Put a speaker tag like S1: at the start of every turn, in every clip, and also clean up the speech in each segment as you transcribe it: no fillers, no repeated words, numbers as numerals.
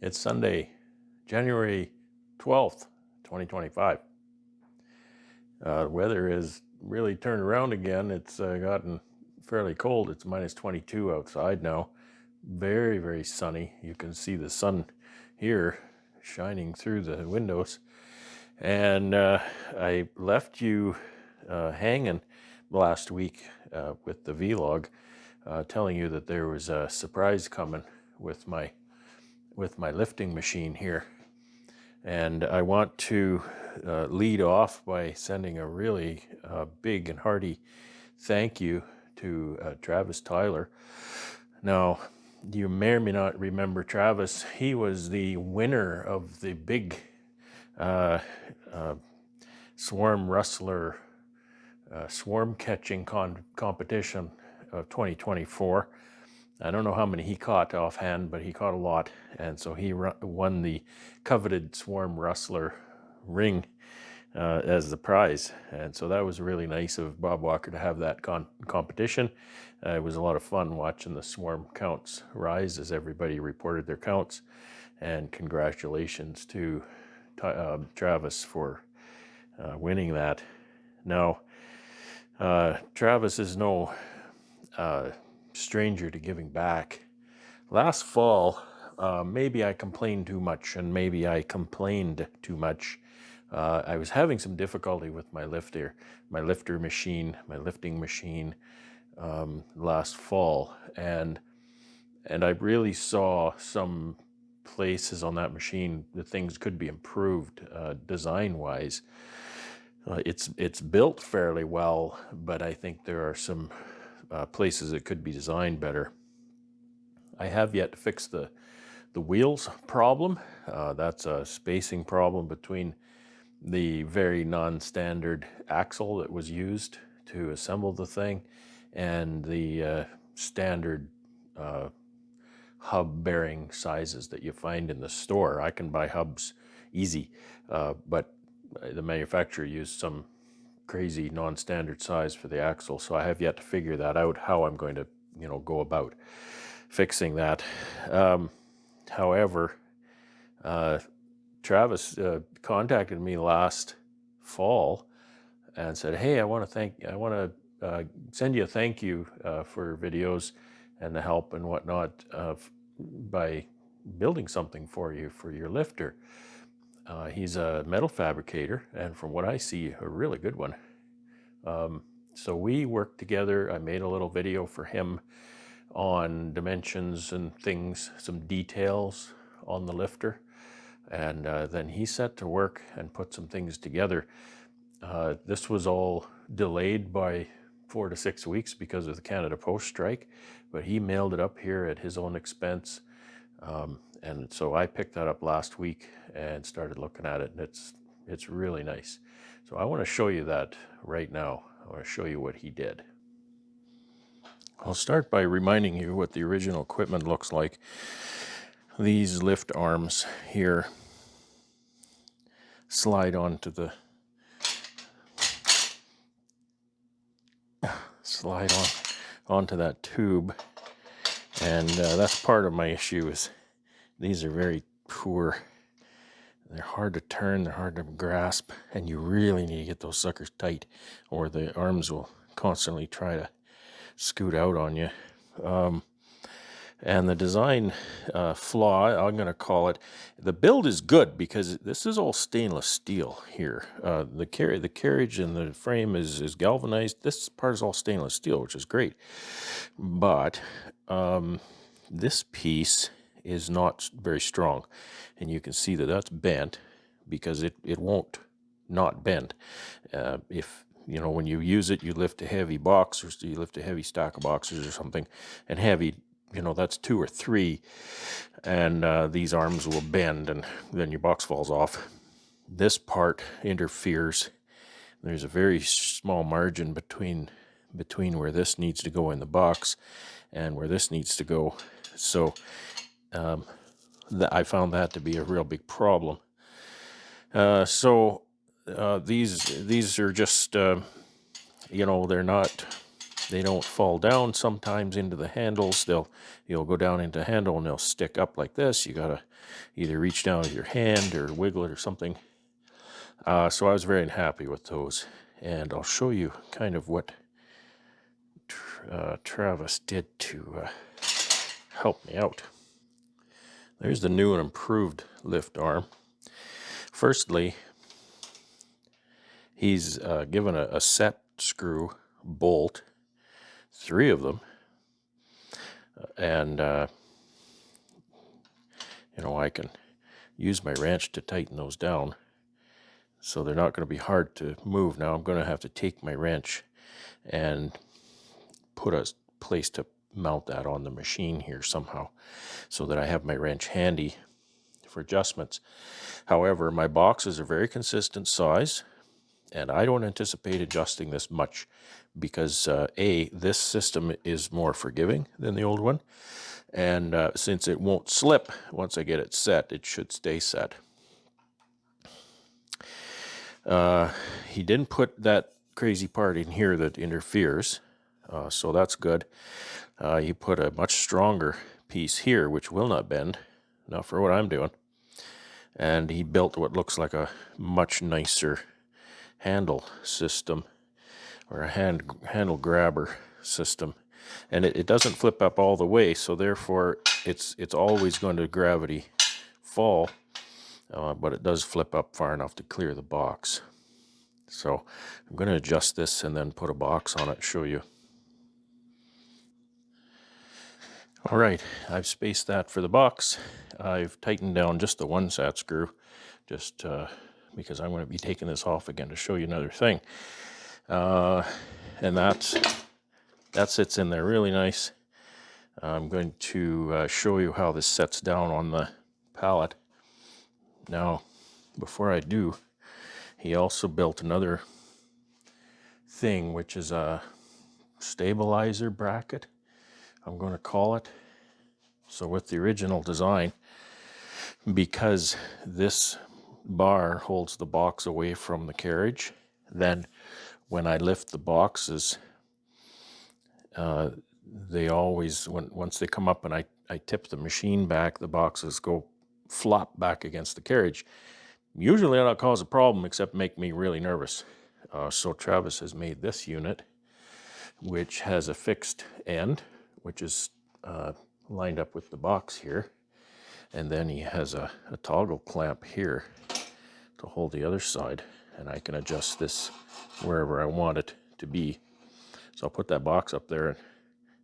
S1: It's Sunday, January 12th, 2025. The weather has really turned around again. It's gotten fairly cold. It's minus 22 outside now. Very, very sunny. You can see the sun here shining through the windows. And I left you hanging last week with the vlog, telling you that there was a surprise coming with my lifting machine here. And I want to lead off by sending a really big and hearty thank you to Travis Tyler. Now, you may or may not remember Travis. He was the winner of the big swarm rustler swarm catching competition of 2024. I don't know how many he caught offhand, but he caught a lot. And so he won the coveted swarm rustler ring as the prize. And so that was really nice of Bob Walker to have that competition. It was a lot of fun watching the swarm counts rise as everybody reported their counts. And congratulations to Travis for winning that. Now, Travis is no stranger to giving back. Last fall, maybe I complained too much, and maybe I complained too much. I was having some difficulty with my lifting machine last fall, and I really saw some places on that machine that things could be improved design-wise. It's built fairly well, but I think there are some places that could be designed better. I have yet to fix the wheels problem. That's a spacing problem between the very non-standard axle that was used to assemble the thing and the standard hub bearing sizes that you find in the store. I can buy hubs easy, but the manufacturer used some crazy non-standard size for the axle, so I have yet to figure that out, how I'm going to go about fixing that. However, Travis contacted me last fall and said, "Hey, I want to send you a thank you for videos and the help and whatnot by building something for you for your lifter." He's a metal fabricator, and from what I see, a really good one. So we worked together. I made a little video for him on dimensions and things, some details on the lifter. And then he set to work and put some things together. This was all delayed by 4 to 6 weeks because of the Canada Post strike, but he mailed it up here at his own expense. And so I picked that up last week and started looking at it, and it's really nice. So I want to show you that right now. I want to show you what he did. I'll start by reminding you what the original equipment looks like. These lift arms here slide onto onto that tube, and that's part of my issue. Is these are very poor. They're hard to turn, they're hard to grasp, and you really need to get those suckers tight, or the arms will constantly try to scoot out on you. And the design flaw, I'm going to call it, the build is good because this is all stainless steel here. The carriage and the frame is galvanized. This part is all stainless steel, which is great. But this piece is not very strong. And you can see that that's bent because it won't not bend. If when you use it, you lift a heavy box, or you lift a heavy stack of boxes or something, and heavy, that's 2 or 3, and these arms will bend, and then your box falls off. This part interferes. There's a very small margin between where this needs to go in the box and where this needs to go. So I found that to be a real big problem. These are just, they're not they don't fall down sometimes into the handles. You'll go down into handle and they'll stick up like this. You gotta either reach down with your hand or wiggle it or something. So I was very happy with those, and I'll show you kind of what Travis did to help me out. There's the new and improved lift arm. Firstly, he's given a set screw bolt, 3 of them, and I can use my wrench to tighten those down, so they're not going to be hard to move. Now I'm going to have to take my wrench and put a place to mount that on the machine here somehow, so that I have my wrench handy for adjustments. However, my boxes are very consistent size, and I don't anticipate adjusting this much because this system is more forgiving than the old one, and since it won't slip once I get it set, it should stay set. He didn't put that crazy part in here that interferes, so that's good. He put a much stronger piece here which will not bend, not for what I'm doing, and he built what looks like a much nicer handle system, or a handle grabber system, and it doesn't flip up all the way, so therefore it's always going to gravity fall, but it does flip up far enough to clear the box. So I'm going to adjust this and then put a box on it, show you. All right, I've spaced that for the box. I've tightened down just the one sat screw, just because I'm going to be taking this off again to show you another thing. And that sits in there really nice. I'm going to show you how this sets down on the pallet. Now, before I do, he also built another thing, which is a stabilizer bracket, I'm going to call it. So with the original design, because this bar holds the box away from the carriage, then when I lift the boxes, they always, once they come up and I tip the machine back, the boxes go flop back against the carriage. Usually that'll cause a problem, except make me really nervous. So Travis has made this unit, which has a fixed end, which is lined up with the box here. And then he has a toggle clamp here to hold the other side, and I can adjust this wherever I want it to be. So I'll put that box up there and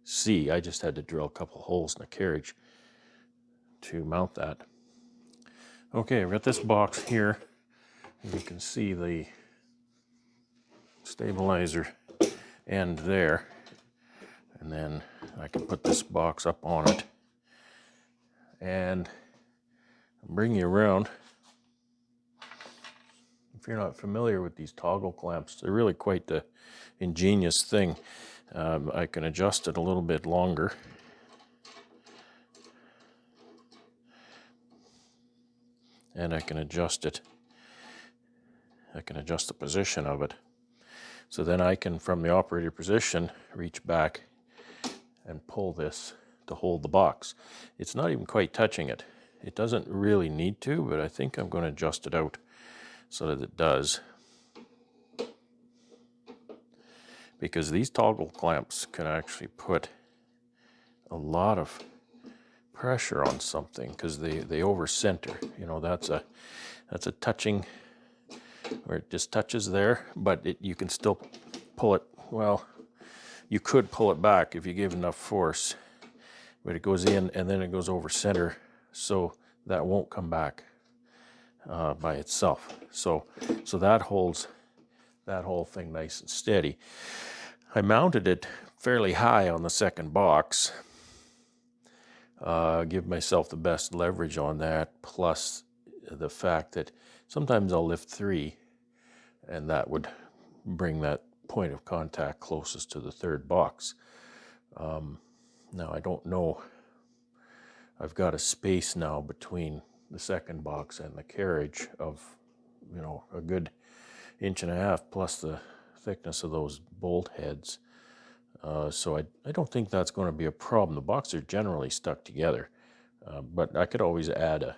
S1: see. I just had to drill a couple holes in the carriage to mount that. Okay, I've got this box here. You can see the stabilizer end there, and then I can put this box up on it and bring you around. If you're not familiar with these toggle clamps, they're really quite the ingenious thing. I can adjust it a little bit longer. And I can adjust it. I can adjust the position of it. So then I can, from the operator position, reach back and pull this to hold the box. It's not even quite touching it. It doesn't really need to, but I think I'm going to adjust it out so that it does. Because these toggle clamps can actually put a lot of pressure on something, because they over center. You know, that's a touching, where it just touches there, but you can still pull it. Well, you could pull it back if you give enough force, but it goes in and then it goes over center, so that won't come back by itself. So that holds that whole thing nice and steady. I mounted it fairly high on the second box. Give myself the best leverage on that, plus the fact that sometimes I'll lift 3, and that would bring that point of contact closest to the third box. Now I don't know, I've got a space now between the second box and the carriage of, a good 1.5 inches, plus the thickness of those bolt heads. So I don't think that's going to be a problem. The boxes are generally stuck together, but I could always add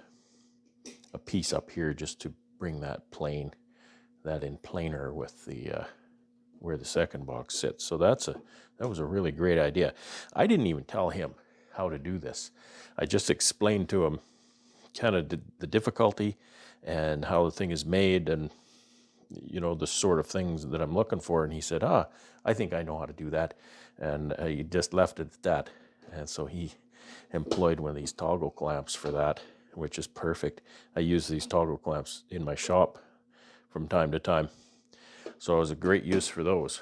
S1: a piece up here just to bring that in planar with the where the second box sits. So that was a really great idea. I didn't even tell him how to do this. I just explained to him kind of the difficulty and how the thing is made, and the sort of things that I'm looking for. And he said, I think I know how to do that. And he just left it at that. And so he employed one of these toggle clamps for that, which is perfect. I use these toggle clamps in my shop from time to time. So it was a great use for those.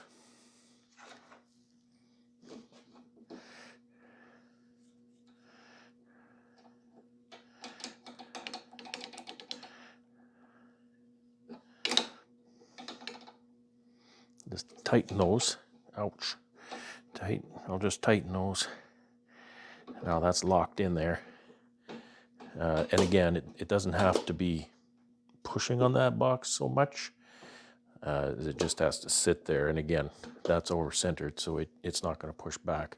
S1: Just tighten those. Ouch. I'll just tighten those. Now that's locked in there. And again, it doesn't have to be pushing on that box so much. It just has to sit there. And again, that's over-centered, so it's not going to push back.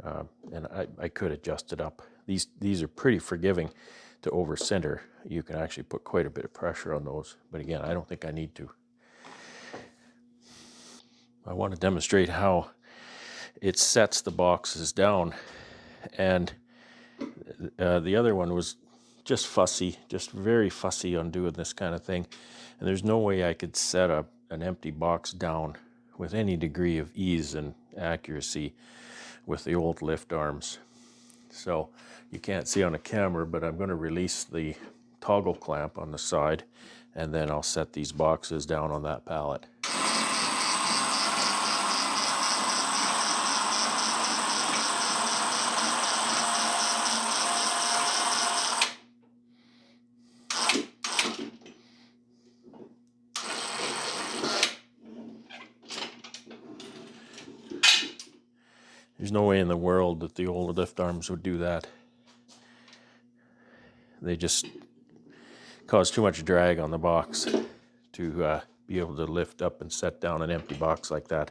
S1: And I could adjust it up. These are pretty forgiving to over-center. You can actually put quite a bit of pressure on those. But again, I don't think I need to. I want to demonstrate how it sets the boxes down. And the other one was just fussy, just very fussy on doing this kind of thing. And there's no way I could set up an empty box down with any degree of ease and accuracy with the old lift arms. So you can't see on a camera, but I'm going to release the toggle clamp on the side, and then I'll set these boxes down on that pallet. There's no way in the world that the old lift arms would do that. They just cause too much drag on the box to be able to lift up and set down an empty box like that.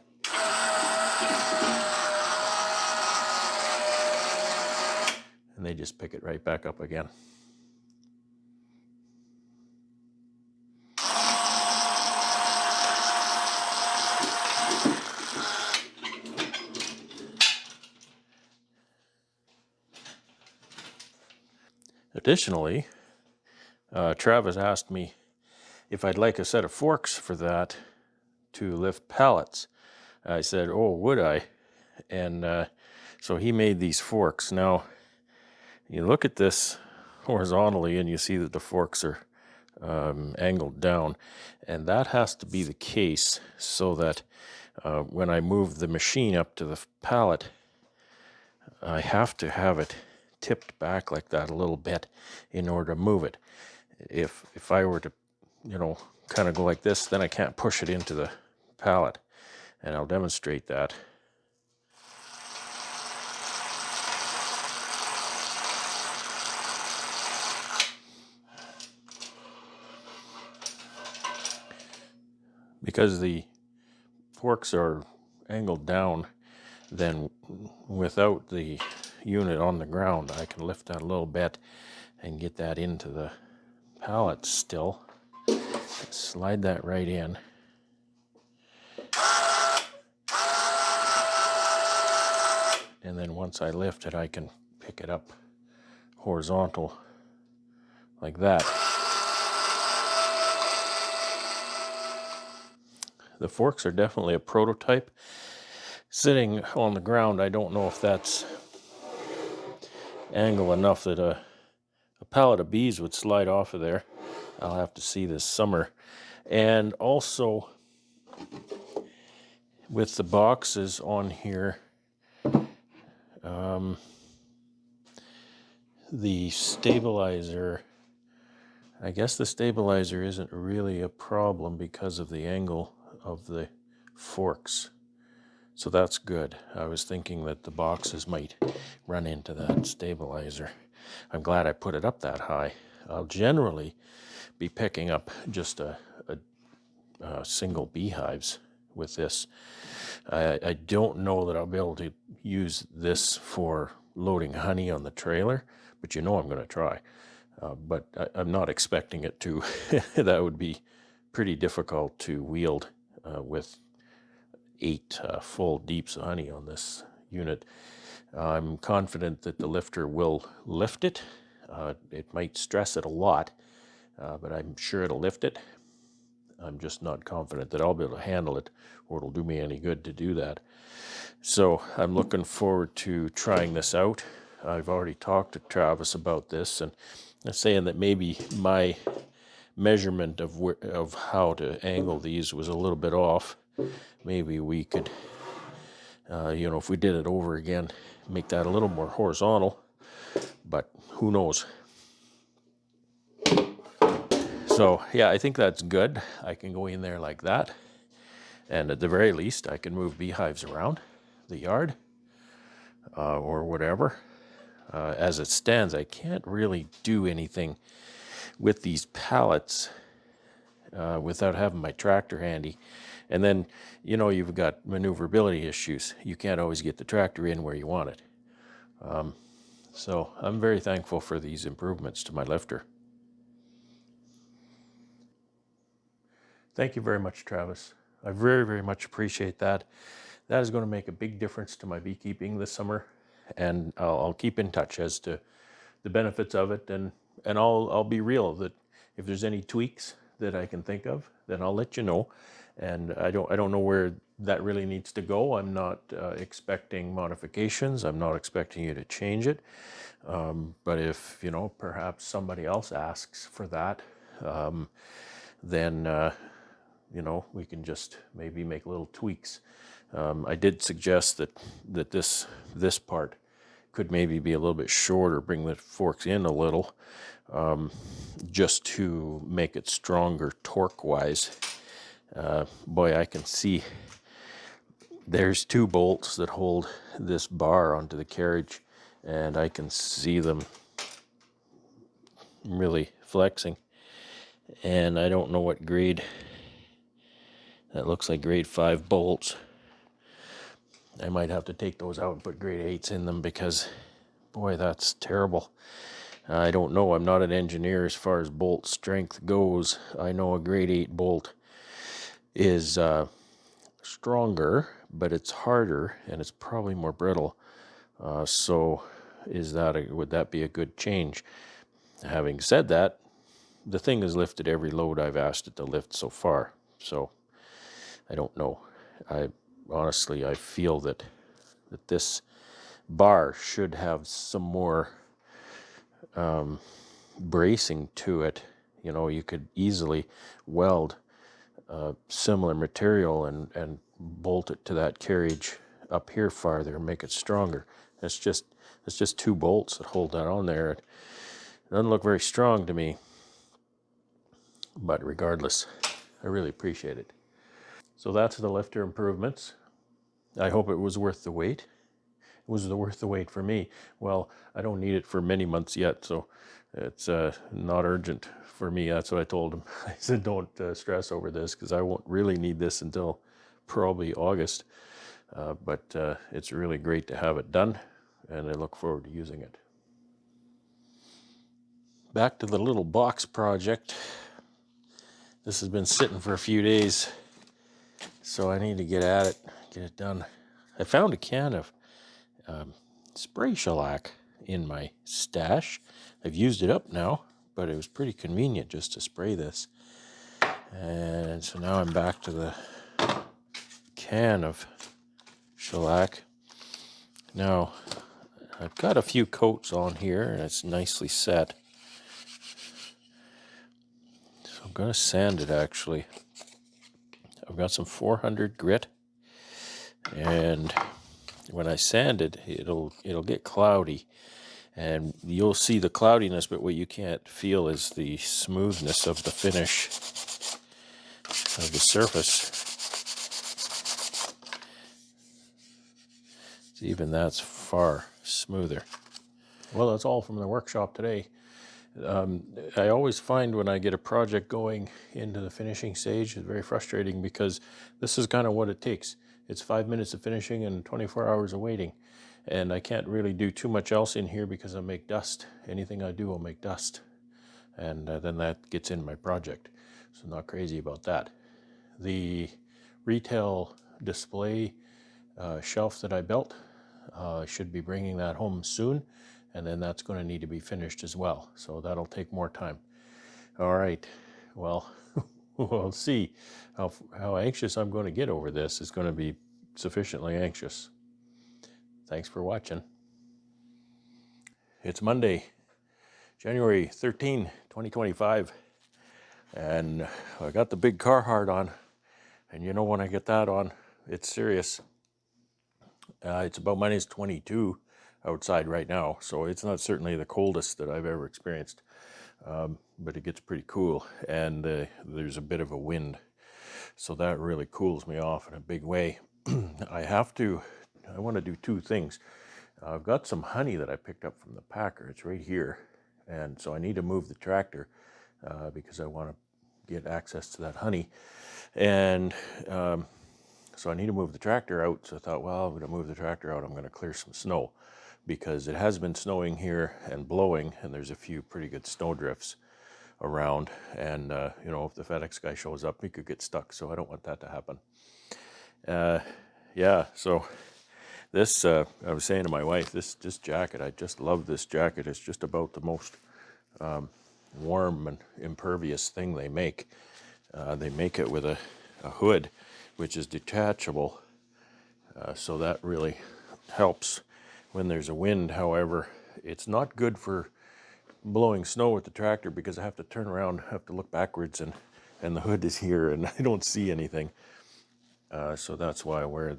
S1: And they just pick it right back up again. Additionally, Travis asked me if I'd like a set of forks for that to lift pallets. I said, oh, would I? And so he made these forks. Now, you look at this horizontally and you see that the forks are angled down. And that has to be the case so that when I move the machine up to the pallet, I have to have it tipped back like that a little bit in order to move it. If I were to, kind of go like this, then I can't push it into the pallet. And I'll demonstrate that. Because the forks are angled down, then without the unit on the ground, I can lift that a little bit and get that into the pallet still. Slide that right in. And then once I lift it, I can pick it up horizontal like that. The forks are definitely a prototype. Sitting on the ground, I don't know if that's angle enough that a pallet of bees would slide off of there. I'll have to see this summer. And also, with the boxes on here, the stabilizer, I guess the stabilizer isn't really a problem because of the angle of the forks. So that's good. I was thinking that the boxes might run into that stabilizer. I'm glad I put it up that high. I'll generally be picking up just a single beehives with this. I don't know that I'll be able to use this for loading honey on the trailer, but I'm going to try. But I'm not expecting it to. That would be pretty difficult to wield with 8 full deeps of honey on this unit. I'm confident that the lifter will lift it. It might stress it a lot, but I'm sure it'll lift it. I'm just not confident that I'll be able to handle it, or it'll do me any good to do that. So I'm looking forward to trying this out. I've already talked to Travis about this, and I'm saying that maybe my measurement of how to angle these was a little bit off. Maybe we could, if we did it over again, make that a little more horizontal, but who knows. So yeah, I think that's good. I can go in there like that, and at the very least I can move beehives around the yard or whatever. As it stands, I can't really do anything with these pallets without having my tractor handy. And then, you've got maneuverability issues. You can't always get the tractor in where you want it. So I'm very thankful for these improvements to my lifter. Thank you very much, Travis. I very, very much appreciate that. That is going to make a big difference to my beekeeping this summer, and I'll keep in touch as to the benefits of it, and I'll be real that if there's any tweaks that I can think of, then I'll let you know. And I don't know where that really needs to go. I'm not expecting modifications. I'm not expecting you to change it. But if perhaps somebody else asks for that, then we can just maybe make little tweaks. I did suggest that this part could maybe be a little bit shorter, bring the forks in a little, just to make it stronger torque-wise. Boy, I can see there's 2 bolts that hold this bar onto the carriage, and I can see them really flexing. And I don't know what grade. That looks like grade 5 bolts. I might have to take those out and put grade 8s in them, because boy, that's terrible. I don't know. I'm not an engineer as far as bolt strength goes. I know a grade 8 bolt is stronger, but it's harder and it's probably more brittle. So would that be a good change? Having said that, the thing has lifted every load I've asked it to lift so far. So I don't know. I feel that this bar should have some more bracing to it. You could easily weld similar material and bolt it to that carriage up here farther and make it stronger. It's just 2 bolts that hold that on there. It doesn't look very strong to me, but regardless, I really appreciate it. So that's the lifter improvements. I hope it was worth the wait. It was worth the wait for me. Well, I don't need it for many months yet, so it's not urgent for me. That's what I told him. I said, don't stress over this, because I won't really need this until probably August. But it's really great to have it done, and I look forward to using it. Back to the little box project. This has been sitting for a few days, so I need to get at it, get it done. I found a can of spray shellac in my stash. I've used it up now, but it was pretty convenient just to spray this. And so now I'm back to the can of shellac. Now, I've got a few coats on here, and it's nicely set. So I'm going to sand it, actually. I've got some 400 grit, and when I sand it, it'll get cloudy. And you'll see the cloudiness, but what you can't feel is the smoothness of the finish of the surface. Even that's far smoother. Well, that's all from the workshop today. I always find when I get a project going into the finishing stage, it's very frustrating because this is kind of what it takes. It's 5 minutes of finishing and 24 hours of waiting. And I can't really do too much else in here because I'll make dust. Anything I do will make dust. And then that gets in my project. So not crazy about that. The retail display shelf that I built, I should be bringing that home soon, and then that's going to need to be finished as well. So that'll take more time. All right, well, we'll see. How anxious I'm going to get over this is going to be sufficiently anxious. Thanks for watching. It's Monday, January 13, 2025, and I got the big Carhartt on, and you know when I get that on, it's serious. It's about -22 outside right now, so it's not certainly the coldest that I've ever experienced, but it gets pretty cool, and there's a bit of a wind, so that really cools me off in a big way. I want to do two things. I've got some honey that I picked up from the packer. It's right here, and so I need to move the tractor because I want to get access to that honey, and so I need to move the tractor out. So I thought, well, I'm going to move the tractor out. I'm going to clear some snow because it has been snowing here and blowing, and there's a few pretty good snow drifts around. And, you know, if the FedEx guy shows up, he could get stuck. So I don't want that to happen. Yeah, so this, I was saying to my wife, this jacket, I just love this jacket. It's just about the most warm and impervious thing they make. They make it with a hood, which is detachable, so that really helps when there's a wind. However, it's not good for blowing snow with the tractor because I have to turn around, I have to look backwards, and the hood is here and I don't see anything. So that's why I wear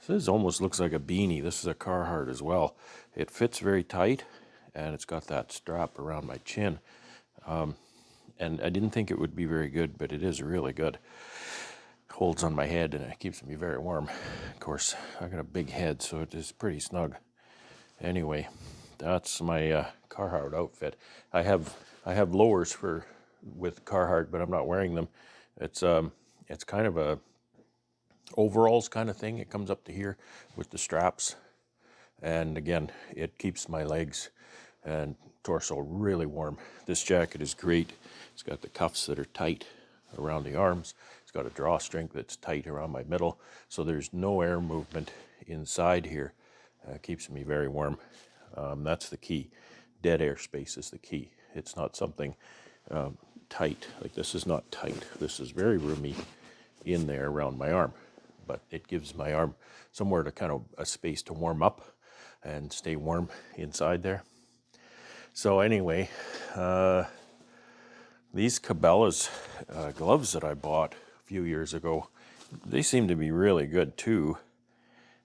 S1: this almost looks like a beanie. This is a Carhartt as well. It fits very tight, and it's got that strap around my chin. And I didn't think it would be very good, but it is really good. Holds on my head and it keeps me very warm. Of course, I got a big head, so it is pretty snug. Anyway, that's my Carhartt outfit. I have lowers with Carhartt, but I'm not wearing them. It's kind of a overalls kind of thing. It comes up to here with the straps, and again, it keeps my legs and torso really warm. This jacket is great. It's got the cuffs that are tight around the arms. It's got a drawstring that's tight around my middle, so there's no air movement inside here. Keeps me very warm. That's the key. Dead air space is the key. It's not something tight. Like this is not tight. This is very roomy in there around my arm, but it gives my arm somewhere to kind of a space to warm up and stay warm inside there. So anyway, these Cabela's gloves that I bought a few years ago, they seem to be really good too.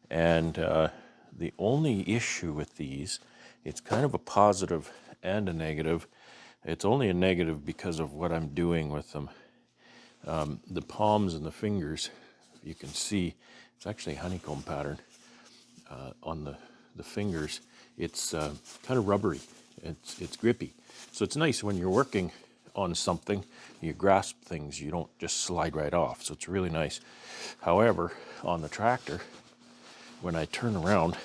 S1: And the only issue with these, it's kind of a positive and a negative. It's only a negative because of what I'm doing with them. The palms and the fingers, you can see, it's actually a honeycomb pattern on the fingers. It's kind of rubbery. It's grippy. So it's nice when you're working on something, you grasp things, you don't just slide right off. So it's really nice. However, on the tractor, when I turn around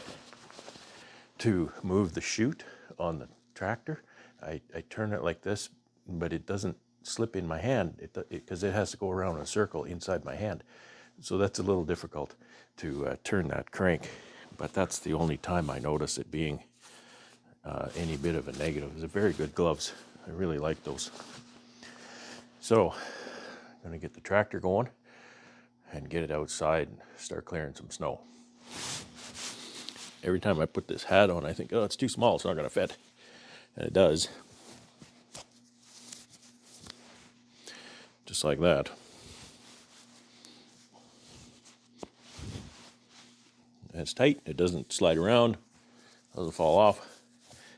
S1: to move the chute on the tractor, I turn it like this, but it doesn't slip in my hand because it has to go around in a circle inside my hand. So that's a little difficult to turn that crank, but that's the only time I notice it being any bit of a negative. They're very good gloves. I really like those. So I'm going to get the tractor going and get it outside and start clearing some snow. Every time I put this hat on, I think, oh, it's too small, it's not going to fit. And it does. Just like that. And it's tight, it doesn't slide around, doesn't fall off.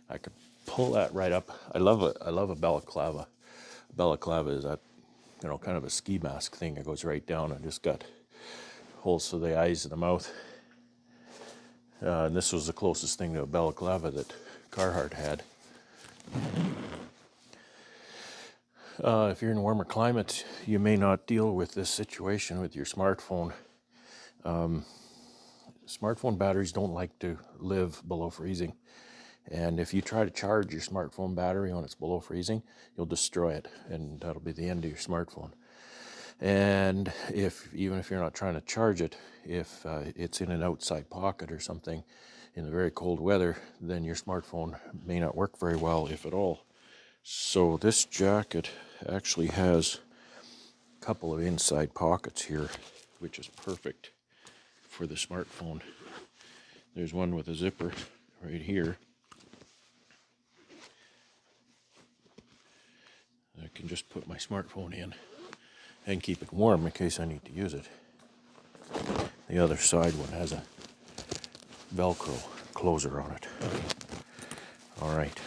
S1: I could pull that right up. I love a balaclava. Balaclava is that, you know, kind of a ski mask thing that goes right down and just got holes for the eyes and the mouth. And this was the closest thing to a balaclava that Carhartt had. If you're in warmer climates, you may not deal with this situation with your smartphone. Smartphone batteries don't like to live below freezing. And if you try to charge your smartphone battery when it's below freezing, you'll destroy it, and that'll be the end of your smartphone. And even if you're not trying to charge it, if it's in an outside pocket or something in the very cold weather, then your smartphone may not work very well, if at all. So this jacket actually has a couple of inside pockets here, which is perfect for the smartphone. There's one with a zipper right here. I can just put my smartphone in and keep it warm in case I need to use it. The other side one has a Velcro closer on it. All right.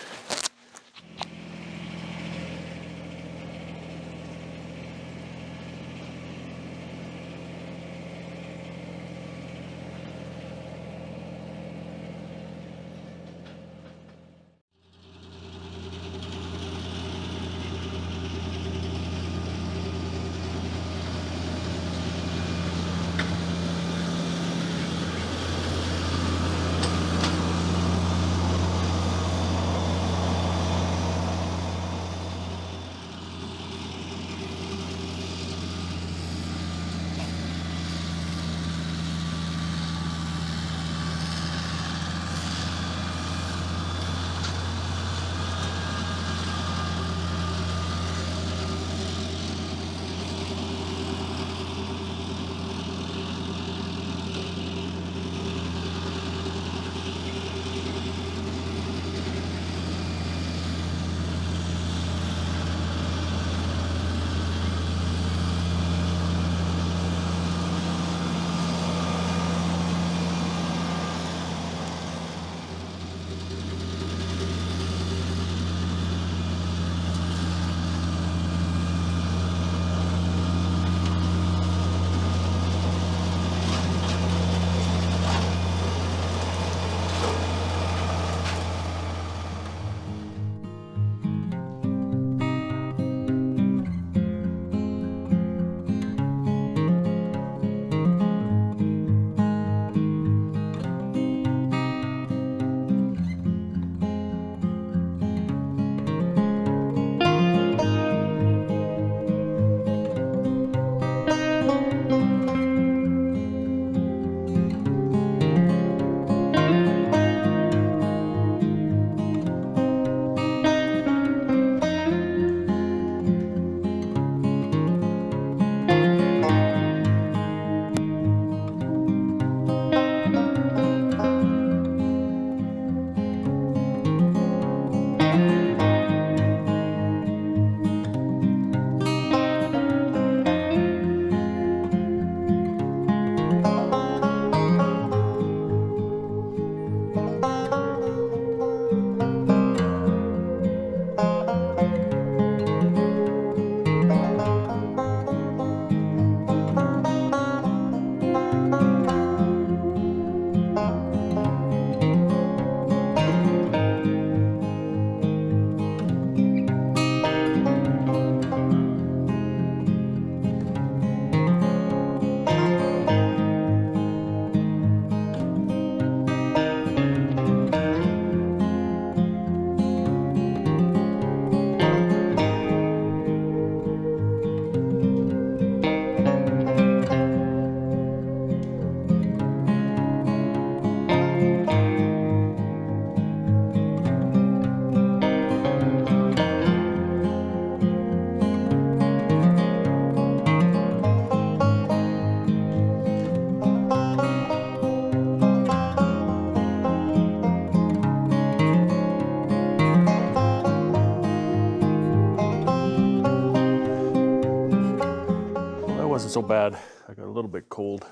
S1: Well, that wasn't so bad. I got a little bit cold,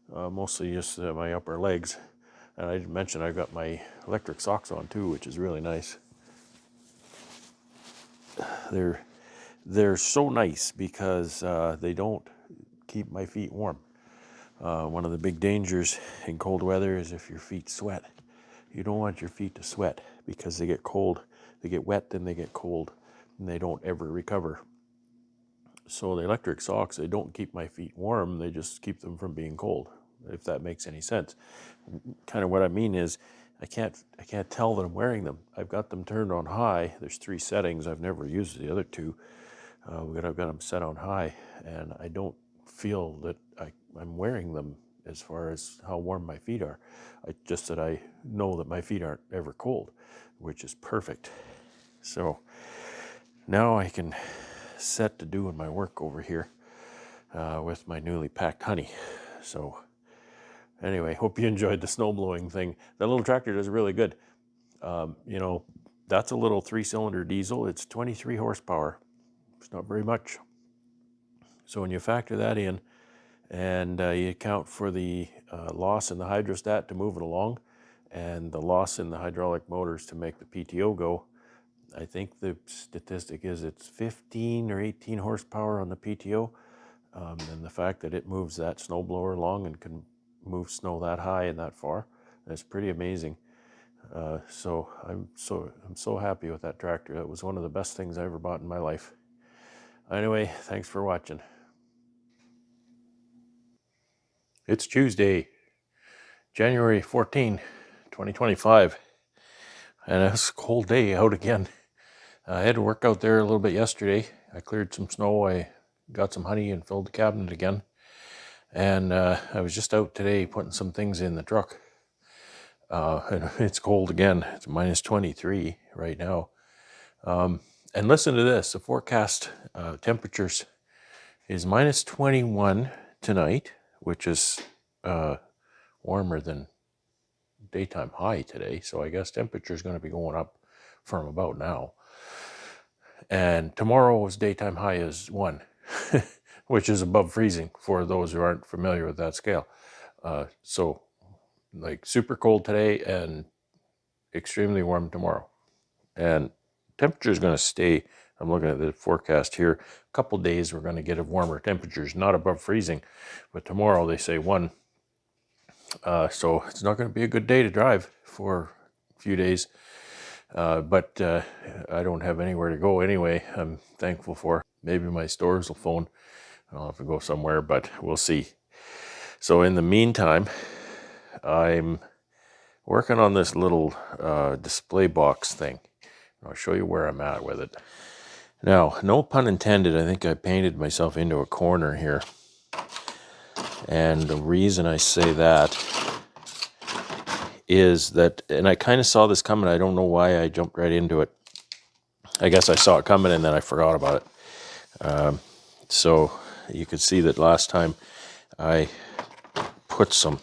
S1: mostly just my upper legs. And I didn't mention I've got my electric socks on too, which is really nice. They're so nice because they don't keep my feet warm. One of the big dangers in cold weather is if your feet sweat. You don't want your feet to sweat because they get cold They get wet, then they get cold, and they don't ever recover. So the electric socks, they don't keep my feet warm, they just keep them from being cold, if that makes any sense. Kind of what I mean is I can't tell that I'm wearing them. I've got them turned on high. There's 3 settings. I've never used the other 2. But I've got them set on high, and I don't feel that I'm wearing them as far as how warm my feet are. Just that I know that my feet aren't ever cold, which is perfect. So now I can set to doing my work over here with my newly packed honey. So anyway, hope you enjoyed the snow blowing thing. That little tractor does really good. You know, that's a little 3-cylinder diesel. It's 23 horsepower. It's not very much. So when you factor that in and you account for the loss in the hydrostat to move it along and the loss in the hydraulic motors to make the PTO go, I think the statistic is it's 15 or 18 horsepower on the PTO. And the fact that it moves that snowblower along and can move snow that high and that far, that's pretty amazing. So I'm so happy with that tractor. That was one of the best things I ever bought in my life. Anyway, thanks for watching. It's Tuesday, January 14, 2025, and it's a cold day out again. I had to work out there a little bit yesterday. I cleared some snow, I got some honey and filled the cabinet again. And I was just out today putting some things in the truck. And it's cold again. It's minus 23 right now. And listen to this, the forecast temperatures is minus 21 tonight, which is warmer than daytime high today. So I guess temperature is going to be going up from about now. And tomorrow's daytime high is 1, which is above freezing for those who aren't familiar with that scale. So like super cold today and extremely warm tomorrow. And temperature is going to stay. I'm looking at the forecast here. A couple days we're going to get a warmer temperatures, not above freezing, but tomorrow they say 1. So it's not going to be a good day to drive for a few days. But I don't have anywhere to go anyway. I'm thankful for. Maybe my stores will phone. I'll have to go somewhere, but we'll see. So in the meantime, I'm working on this little display box thing. I'll show you where I'm at with it. Now, no pun intended, I think I painted myself into a corner here. And the reason I say that is that, and I kind of saw this coming, I don't know why I jumped right into it. I guess I saw it coming and then I forgot about it. So you could see that last time I put some,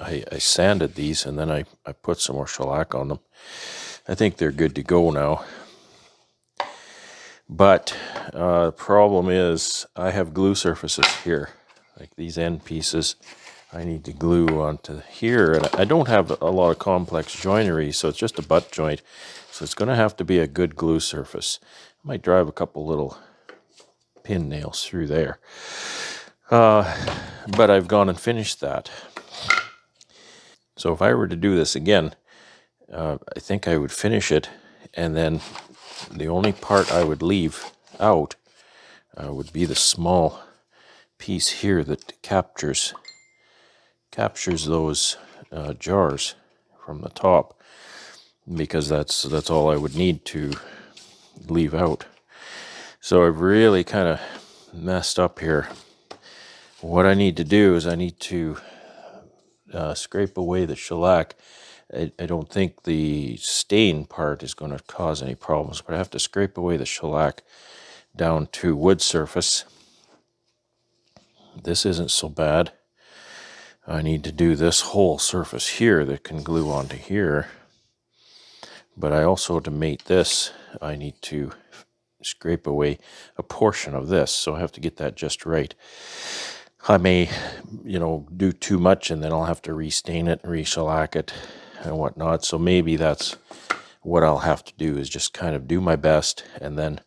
S1: I sanded these and then I put some more shellac on them. I think they're good to go now. But the problem is I have glue surfaces here, like these end pieces. I need to glue onto here, and I don't have a lot of complex joinery, so it's just a butt joint. So it's going to have to be a good glue surface. I might drive a couple little pin nails through there. But I've gone and finished that. So if I were to do this again, I think I would finish it, and then the only part I would leave out would be the small piece here that captures those jars from the top, because that's all I would need to leave out. So I've really kind of messed up here. What I need to do is I need to scrape away the shellac. I don't think the stain part is going to cause any problems, but I have to scrape away the shellac down to wood surface. This isn't so bad. I need to do this whole surface here that can glue onto here. But I also, to mate this, I need to scrape away a portion of this. So I have to get that just right. I may, do too much and then I'll have to restain it, re-shellac it and whatnot. So maybe that's what I'll have to do, is just kind of do my best and then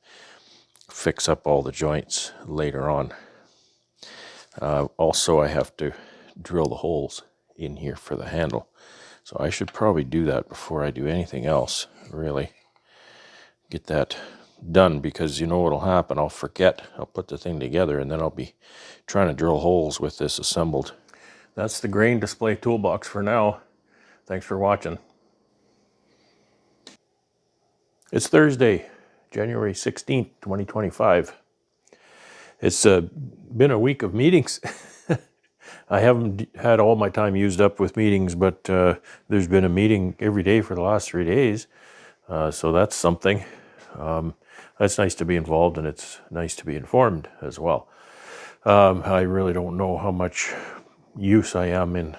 S1: fix up all the joints later on. Also, I have to drill the holes in here for the handle. So I should probably do that before I do anything else, really. get that done, because you know what'll happen. I'll forget. I'll put the thing together and then I'll be trying to drill holes with this assembled. That's the grain display toolbox for now. Thanks for watching. It's Thursday, January 16th, 2025. It's been a week of meetings. I haven't had all my time used up with meetings, but there's been a meeting every day for the last 3 days. So that's something. That's nice to be involved, and it's nice to be informed as well. I really don't know how much use I am in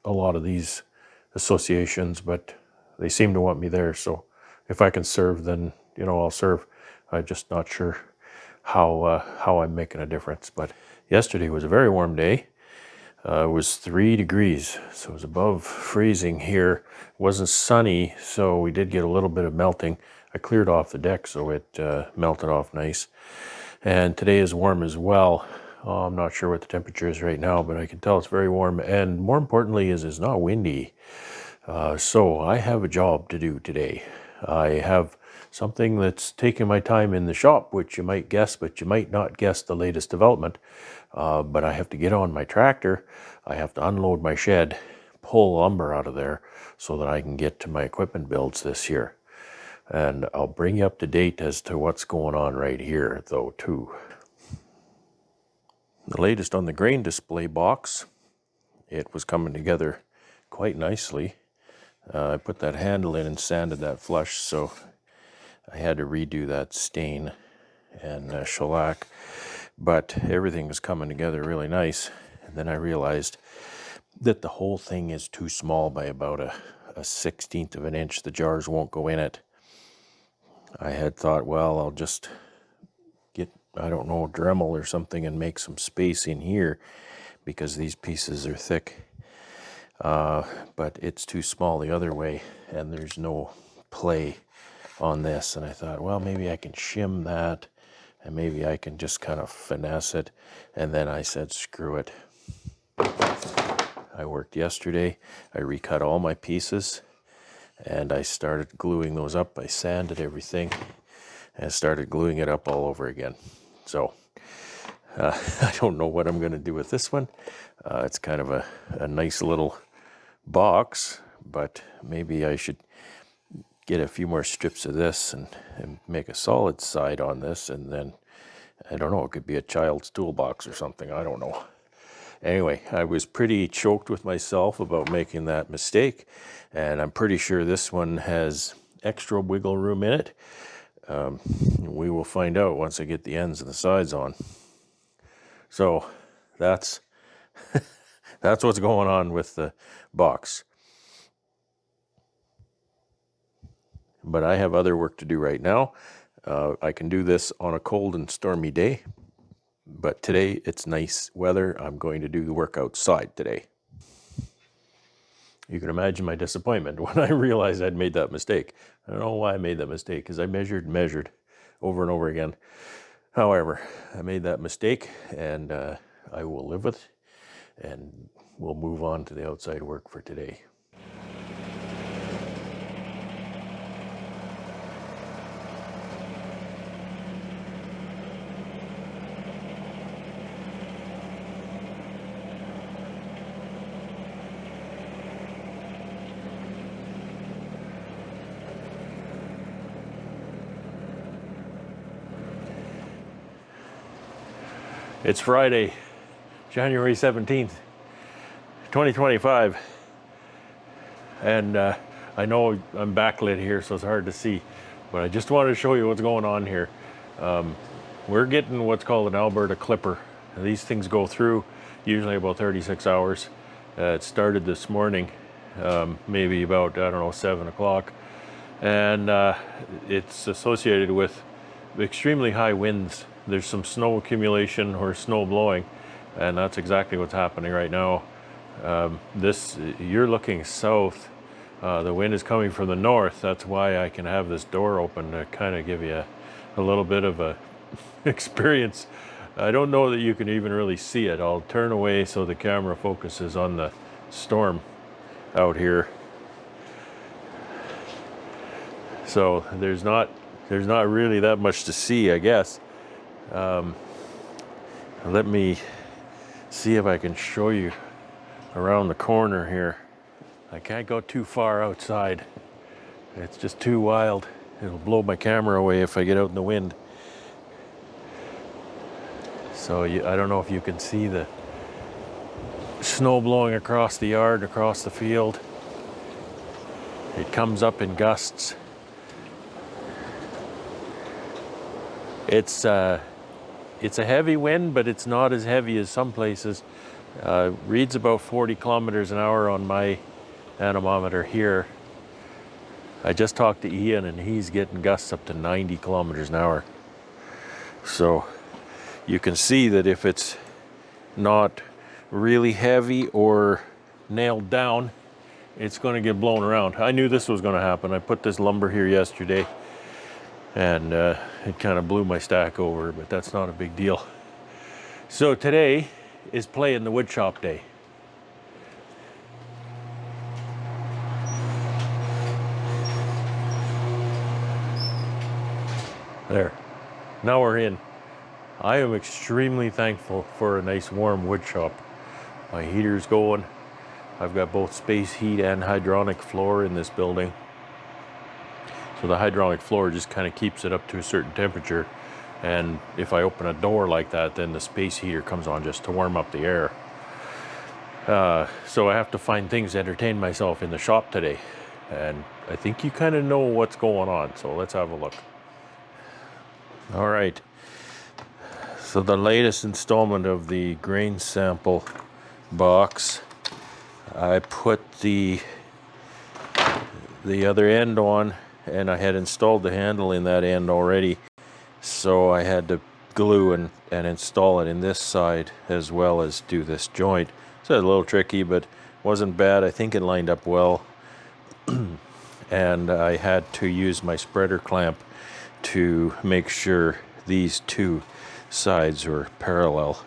S1: a lot of these associations, but they seem to want me there. So if I can serve, then, I'll serve. I'm just not sure how I'm making a difference. But yesterday was a very warm day. It was 3 degrees, so it was above freezing here. It wasn't sunny, so we did get a little bit of melting. I cleared off the deck, so it melted off nice. And today is warm as well. I'm not sure what the temperature is right now, but I can tell it's very warm. And more importantly is it's not windy. So I have a job to do today. I have something that's taking my time in the shop, which you might guess, but you might not guess the latest development. But I have to get on my tractor. I have to unload my shed, pull lumber out of there so that I can get to my equipment builds this year. And I'll bring you up to date as to what's going on right here, though, too. The latest on the grain display box, it was coming together quite nicely. I put that handle in and sanded that flush, so I had to redo that stain and shellac. But everything was coming together really nice. And then I realized that the whole thing is too small by about a 1/16 of an inch. The jars won't go in it. I had thought, well, I'll just get, I don't know, Dremel or something and make some space in here because these pieces are thick. But it's too small the other way, and there's no play on this. And I thought, well, maybe I can shim that, and maybe I can just kind of finesse it. And then I said, screw it. I worked yesterday. I recut all my pieces, and I started gluing those up. I sanded everything and started gluing it up all over again. So I don't know what I'm going to do with this one. It's kind of a nice little box, but maybe I should get a few more strips of this and make a solid side on this, and then, I don't know, it could be a child's toolbox or something. I don't know. Anyway, I was pretty choked with myself about making that mistake, and I'm pretty sure this one has extra wiggle room in it. We will find out once I get the ends and the sides on. So that's that's what's going on with the box. But I have other work to do right now. I can do this on a cold and stormy day, but today it's nice weather. I'm going to do the work outside today. You can imagine my disappointment when I realized I'd made that mistake. I don't know why I made that mistake, because I measured over and over again. However, I made that mistake, and I will live with it, and we'll move on to the outside work for today. It's Friday, January 17th, 2025, and I know I'm backlit here, so it's hard to see, but I just wanted to show you what's going on here. We're getting what's called an Alberta clipper. These things go through usually about 36 hours. It started this morning, maybe about, I don't know, 7 o'clock, and it's associated with extremely high winds. There's some snow accumulation or snow blowing, and that's exactly what's happening right now. You're looking south. The wind is coming from the north. That's why I can have this door open to kind of give you a little bit of a experience. I don't know that you can even really see it. I'll turn away so the camera focuses on the storm out here. So there's not there's not really that much to see, I guess. Let me see if I can show you around the corner here. I can't go too far outside. It's just too wild. It'll blow my camera away if I get out in the wind. So I don't know if you can see the snow blowing across the yard, across the field. It comes up in gusts. It's a heavy wind, but it's not as heavy as some places. Reads about 40 kilometers an hour on my anemometer here. I just talked to Ian and he's getting gusts up to 90 kilometers an hour. So you can see that if it's not really heavy or nailed down, it's going to get blown around. I knew this was going to happen. I put this lumber here yesterday and it kind of blew my stack over, but that's not a big deal. So today is play in the wood shop day. There, now we're in. I am extremely thankful for a nice warm wood shop. My heater's going. I've got both space heat and hydronic floor in this building. So the hydronic floor just kind of keeps it up to a certain temperature. And if I open a door like that, then the space heater comes on just to warm up the air. So I have to find things to entertain myself in the shop today. And I think you kind of know what's going on. So let's have a look. All right. So the latest installment of the grain sample box, I put the other end on, and I had installed the handle in that end already, so I had to glue and install it in this side as well as do this joint. So it's a little tricky, but wasn't bad. I think it lined up well. And I had to use my spreader clamp to make sure these two sides were parallel.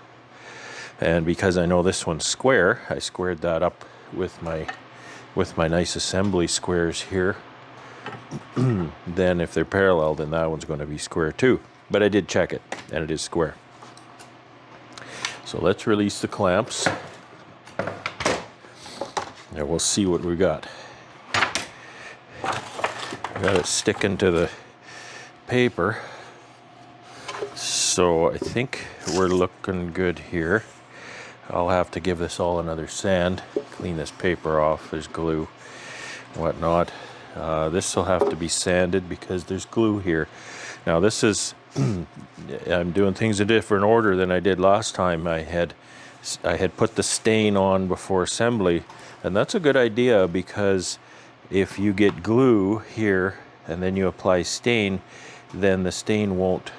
S1: And because I know this one's square, I squared that up with my nice assembly squares here. Then if they're parallel, then that one's going to be square too. But I did check it, and it is square. So let's release the clamps, and we'll see what we got. Got it sticking to the paper. So I think we're looking good here. I'll have to give this all another sand, clean this paper off. There's glue, whatnot. This will have to be sanded because there's glue here. Now this is, I'm doing things in a different order than I did last time. I had put the stain on before assembly, and that's a good idea because if you get glue here and then you apply stain, then the stain won't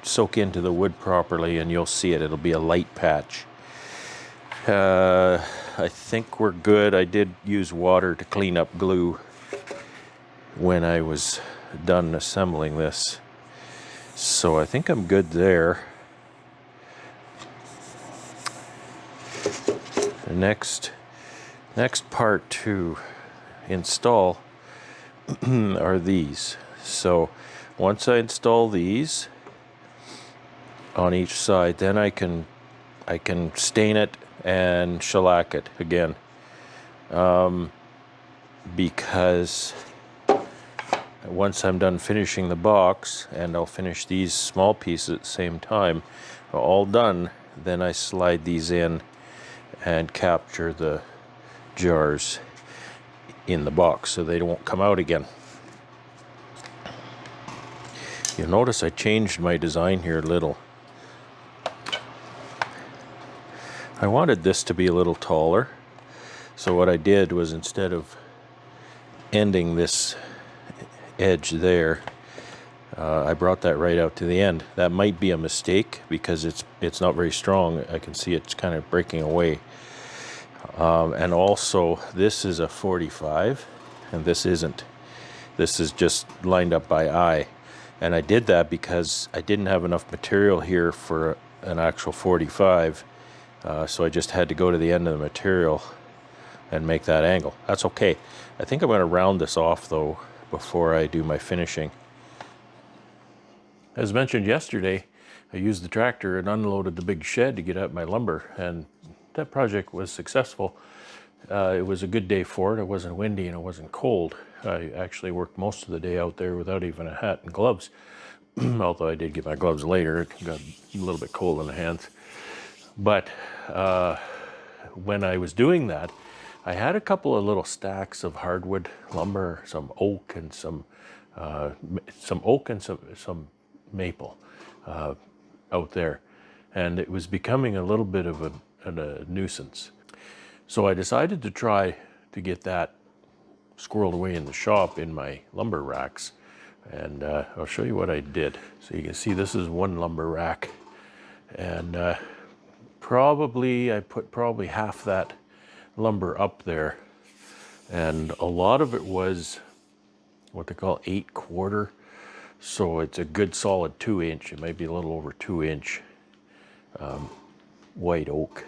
S1: soak into the wood properly, and you'll see it. It'll be a light patch. I think we're good. I did use water to clean up glue when I was done assembling this, so I think I'm good there. The next part to install are these. So once I install these on each side, then I can stain it and shellac it again, because once I'm done finishing the box, and I'll finish these small pieces at the same time, all done, then I slide these in and capture the jars in the box so they won't come out again. You'll notice I changed my design here a little. I wanted this to be a little taller, so what I did was, instead of ending this edge there, I brought that right out to the end. That might be a mistake because it's not very strong. I can see it's kind of breaking away. And also, this is a 45, and this isn't. This is just lined up by eye. And I did that because I didn't have enough material here for an actual 45. So I just had to go to the end of the material and make that angle. That's okay. I think I'm going to round this off though before I do my finishing. As mentioned yesterday, I used the tractor and unloaded the big shed to get out my lumber, and that project was successful. It was a good day for it. It wasn't windy and it wasn't cold. I actually worked most of the day out there without even a hat and gloves. Although I did get my gloves later, it got a little bit cold in the hands. But when I was doing that, I had a couple of little stacks of hardwood lumber, some oak and some maple out there, and it was becoming a little bit of a nuisance. So I decided to try to get that squirreled away in the shop in my lumber racks, and I'll show you what I did. So you can see this is one lumber rack, and I put probably half that lumber up there, and a lot of it was what they call 8/4, so it's a good solid 2-inch. It might be a little over 2-inch white oak.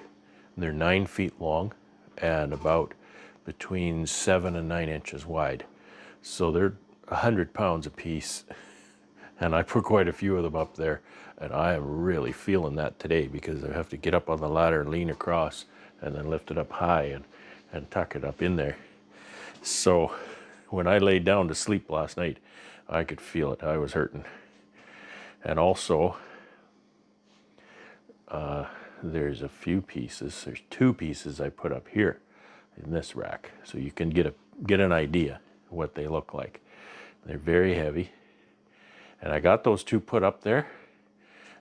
S1: And they're 9 feet long and about between 7 and 9 inches wide. So they're 100 pounds a piece, and I put quite a few of them up there, and I am really feeling that today because I have to get up on the ladder and lean across and then lift it up high and tuck it up in there. So when I laid down to sleep last night, I could feel it. I was hurting. And also, there's a few pieces. There's 2 pieces I put up here in this rack, so you can get an idea what they look like. They're very heavy, and I got those 2 put up there,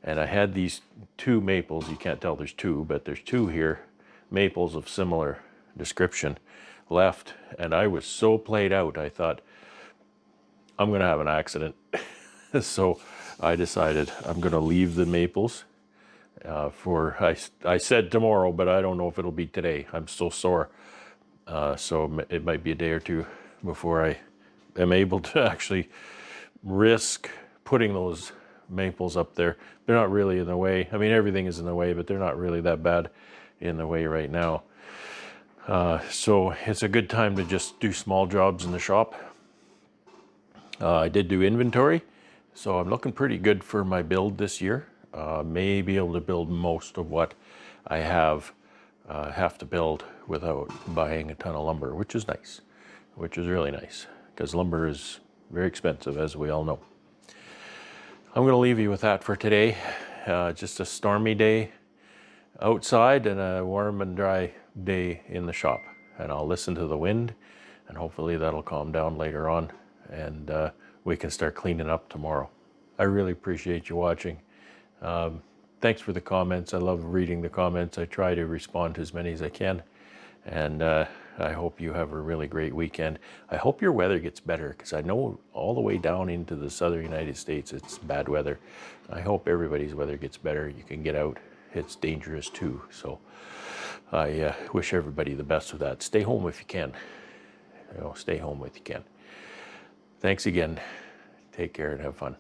S1: and I had these 2 maples. You can't tell there's 2, but there's 2 here, maples of similar description left, and I was so played out, I thought, I'm gonna have an accident. So I decided I'm gonna leave the maples I said tomorrow, but I don't know if it'll be today. I'm so sore. So it might be a day or 2 before I am able to actually risk putting those maples up there. They're not really in the way. I mean, everything is in the way, but they're not really that bad in the way right now. So it's a good time to just do small jobs in the shop. I did do inventory, so I'm looking pretty good for my build this year. May be able to build most of what I have to build without buying a ton of lumber, which is nice, which is really nice, because lumber is very expensive, as we all know. I'm going to leave you with that for today. Just a stormy day outside and a warm and dry day in the shop. And I'll listen to the wind, and hopefully that'll calm down later on, and we can start cleaning up tomorrow. I really appreciate you watching. Thanks for the comments. I love reading the comments. I try to respond to as many as I can. And I hope you have a really great weekend. I hope your weather gets better, because I know all the way down into the southern United States it's bad weather. I hope everybody's weather gets better. You can get out. It's dangerous too. So I wish everybody the best with that. Stay home if you can. Stay home if you can. Thanks again. Take care and have fun.